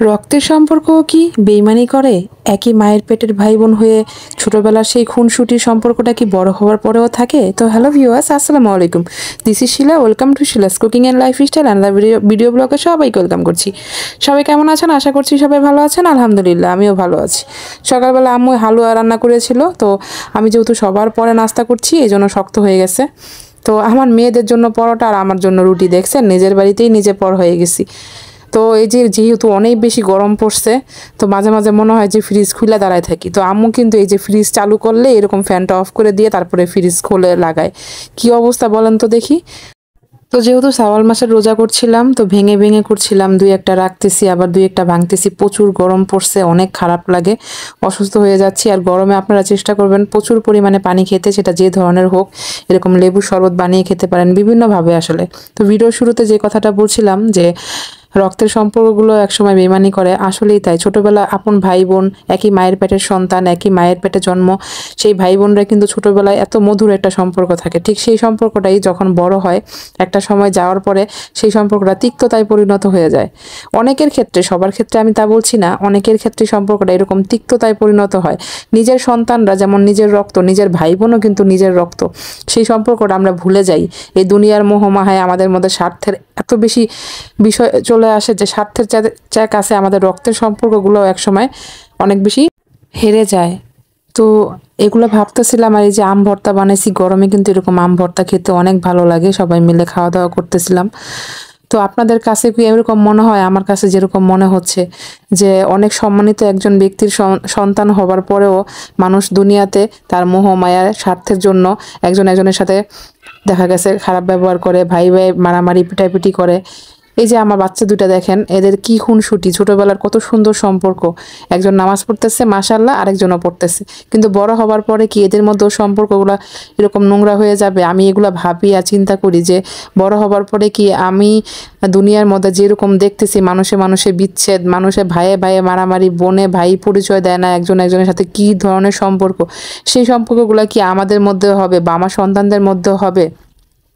রক্তের সম্পর্কও কি বেইমানি করে? একই মায়ের পেটের ভাই বোন হয়ে ছোটবেলার সেই খুনসুটির সম্পর্কটা কি বড় হওয়ার পরেও থাকে? তো হ্যালো ভিউয়ার্স, আসসালামু আলাইকুম। This is Shila. Welcome to Shila's cooking and lifestyle and video ব্লগে সবাইকে ওয়েলকাম করছি। সবাই কেমন আছেন? আশা করছি সবাই ভালো আছেন। আলহামদুলিল্লাহ, আমিও ভালো আছি। সকালবেলা আম্মু হালুয়া রান্না করেছিল, তো আমি যেহেতু সবার পরে নাস্তা করছি এই জন্য শক্ত হয়ে গেছে। তো আমার মেয়েদের জন্য পরোটা আর আমার জন্য রুটি। দেখছেন, নিজের বাড়িতেই নিজে পর হয়ে গেছি। তো এই যে যেহেতু অনেক বেশি গরম পড়ছে, তো মাঝে মাঝে মনে হয় যে ফ্রিজ খুলে দাঁড়ায় থাকি। তো আম্মু কিন্তু এই যে ফ্রিজ চালু করলে এরকম ফ্যানটা অফ করে দিয়ে তারপরে ফ্রিজ খুলে লাগায়। কি অবস্থা বলেন তো দেখি। তো যেহেতু শাওয়াল মাসের রোজা করছিলাম, তো ভেঙে ভেঙে করছিলাম, দুই একটা রাখতেছি আবার দুই একটা ভাঙতেছি। প্রচুর গরম পড়ছে, অনেক খারাপ লাগে, অসুস্থ হয়ে যাচ্ছি। আর গরমে আপনারা চেষ্টা করবেন প্রচুর পরিমাণে পানি খেতে, সেটা যে ধরনের হোক। এরকম লেবু শরবত বানিয়ে খেতে পারেন বিভিন্নভাবে আসলে। তো ভিডিওর শুরুতে যে কথাটা বলছিলাম যে রক্তের সম্পর্কগুলো একসময় বেইমানি করে, আসলেই তাই। ছোটবেলা আপন ভাই বোন, একই মায়ের পেটের সন্তান, একই মায়ের পেটে জন্ম, সেই ভাই বোনরা কিন্তু ছোটবেলায় এত মধুর একটা সম্পর্ক থাকে। ঠিক সেই সম্পর্কটাই যখন বড় হয়, একটা সময় যাওয়ার পরে সেই সম্পর্কটা তিক্ততায় পরিণত হয়ে যায়। অনেকের ক্ষেত্রে, সবার ক্ষেত্রে আমি তা বলছি না, অনেকের ক্ষেত্রে সম্পর্কটা এরকম তিক্ততায় পরিণত হয়। নিজের সন্তানরা যেমন নিজের রক্ত, নিজের ভাই বোনও কিন্তু নিজের রক্ত। সেই সম্পর্কটা আমরা ভুলে যাই। এই দুনিয়ার মোহমায়ায় আমাদের মধ্যে স্বার্থের এত বেশি বিষয় চলে আসে যে স্বার্থের কাছে আমাদের রক্তের সম্পর্কগুলো একসময় অনেক বেশি হেরে যায়। তো এগুলো ভাবতেছিলাম। আর এই যে আম ভর্তা বানাইছি গরমে, কিন্তু এরকম আম ভর্তা খেতে অনেক ভালো লাগে। সবাই মিলে খাওয়া দাওয়া করতেছিলাম। তো আপনাদের কাছে কি এরকম মনে হয়? আমার কাছে যেরকম মনে হচ্ছে যে অনেক সম্মানিত একজন ব্যক্তির সন্তান হবার পরেও মানুষ দুনিয়াতে তার মোহ মায়ার স্বার্থের জন্য একজন একজনের সাথে দেখা গেছে খারাপ ব্যবহার করে, ভাই ভাই মারামারি পিটাপিটি করে। এই যে আমার বাচ্চা দুটা দেখেন, এদের কি খুনসুটি, ছোটবেলার কত সুন্দর সম্পর্ক। একজন নামাজ পড়তেছে মাশাআল্লাহ, আরেকজনও পড়তেছে। কিন্তু বড় হবার পরে কি এদের মধ্যে সম্পর্কগুলো এরকম নোংরা হয়ে যাবে? আমি এগুলা ভাবি আর চিন্তা করি যে বড় হবার পরে কি আমি দুনিয়ার মধ্যে যেরকম দেখতেছি মানুষে মানুষে বিচ্ছেদ, মানুষে ভাইয়ে ভাইয়ে মারামারি, বোনে ভাই পরিচয় দেয় না একজন একজনের সাথে, কি ধরনের সম্পর্ক, সেই সম্পর্কগুলো কি আমাদের মধ্যে হবে বা আমার সন্তানদের মধ্যে হবে?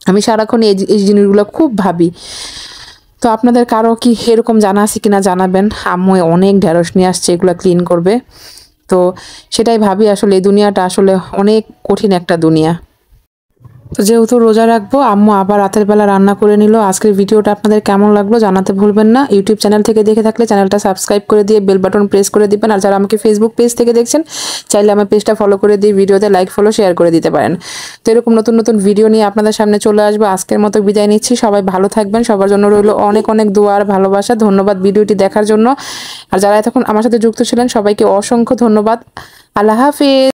আমি সারাক্ষণ এই জিনিসগুলো খুব ভাবি। তো আপনাদের কারো কি এরকম জানা আছে কিনা জানাবেন। আম্মু অনেক ঢেঁড়স নিয়ে আসছে, এগুলো ক্লিন করবে। তো সেটাই ভাবি, আসলে এই দুনিয়াটা আসলে অনেক কঠিন একটা দুনিয়া। তো যেহেতু রোজা রাখবো, আম্মু আবার রাতের বেলা রান্না করে নিল। আজকের ভিডিওটা আপনাদের কেমন লাগলো জানাতে ভুলবেন না। ইউটিউব চ্যানেল থেকে দেখে থাকলে চ্যানেলটা সাবস্ক্রাইব করে দিয়ে বেল বাটন প্রেস করে দিবেন। আর যারা আমাকে ফেসবুক পেজ থেকে দেখছেন, চাইলে আমার পেজটা ফলো করে দিয়ে ভিডিওতে লাইক ফলো শেয়ার করে দিতে পারেন। তো এরকম নতুন নতুন ভিডিও নিয়ে আপনাদের সামনে চলে আসবো। আজকের মতো বিদায় নিচ্ছি। সবাই ভালো থাকবেন। সবার জন্য রইলো অনেক অনেক দোয়া আর ভালোবাসা। ধন্যবাদ ভিডিওটি দেখার জন্য। আর যারা এতক্ষণ আমার সাথে যুক্ত ছিলেন সবাইকে অসংখ্য ধন্যবাদ। আল্লাহ হাফিজ।